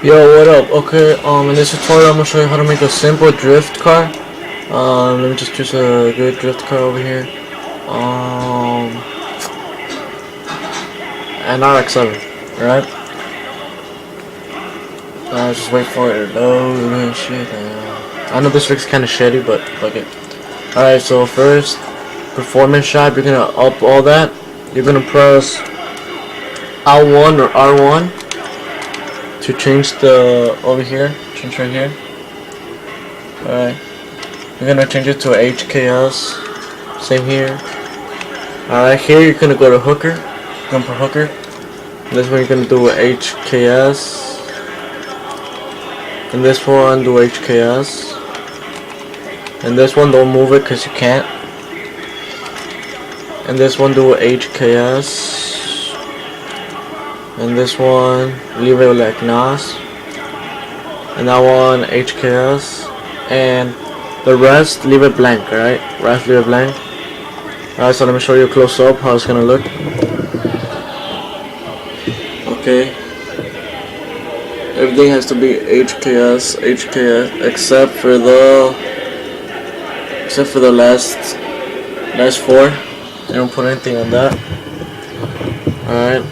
Yo, what up? Okay, in this tutorial I'm gonna show you how to make a simple drift car. Let me just choose a good drift car over here. An RX-7, right? Just wait for it to load and shit. I know this looks kind of shitty, but fuck it. Alright, so first, performance shot, you're gonna up all that. You're gonna press L1 or R1 to change the, over here, change right here. Alright. You're gonna change it to HKS. Same here. Alright, here you're gonna go to hooker. You're gonna put hooker. And this one you're gonna do HKS. And this one do HKS. And this one don't move it because you can't. And this one do HKS. And this one leave it like NAS. And that one HKS. And the rest leave it blank, alright? Rest leave it blank. Alright, so let me show you close up how it's gonna look. Okay. Everything has to be HKS, except for the last four. I don't put anything on that. Alright.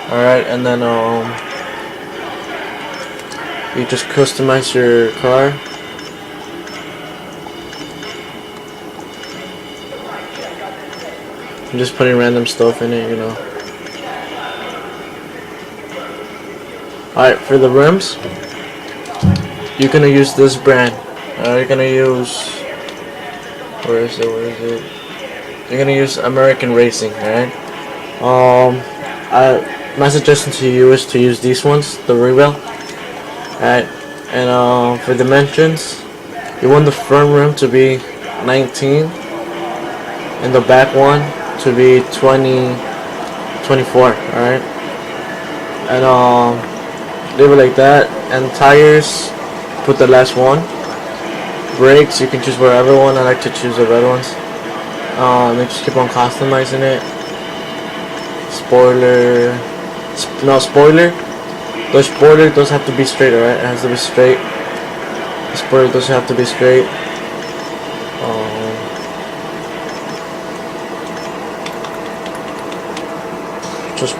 Alright, and then you just customize your car. I'm just putting random stuff in it, you know. Alright, for the rims, you're gonna use this brand. You're gonna use, where is it? You're gonna use American Racing, alright? My suggestion to you is to use these ones, the Rebel. Alright, and for dimensions, you want the front rim to be 19 and the back one to be 24, alright? And leave it like that. And tires, put the last one. Brakes, you can choose whatever one. I like to choose the red ones. Then just keep on customizing it. Spoiler, spoiler. The spoiler does have to be straight, alright? It has to be straight. The spoiler does have to be straight. Just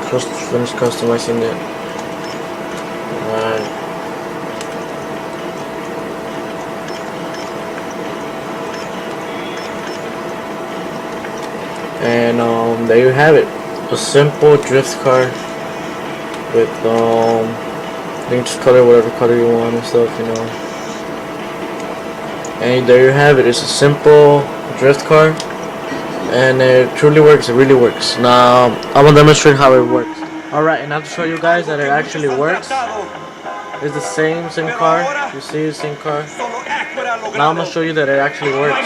finish customizing it. Alright. And there you have it. A simple drift car with you can just color whatever color you want and stuff, you know. And there you have it. It's a simple drift car, and it truly works. It really works. Now I'm gonna demonstrate how it works. Alright, and I have to show you guys that it actually works. It's the same car. You see the same car. Now I'm gonna show you that it actually works.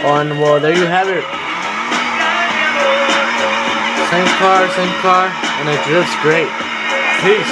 And well, there you have it. Same car, and it drifts great. Peace.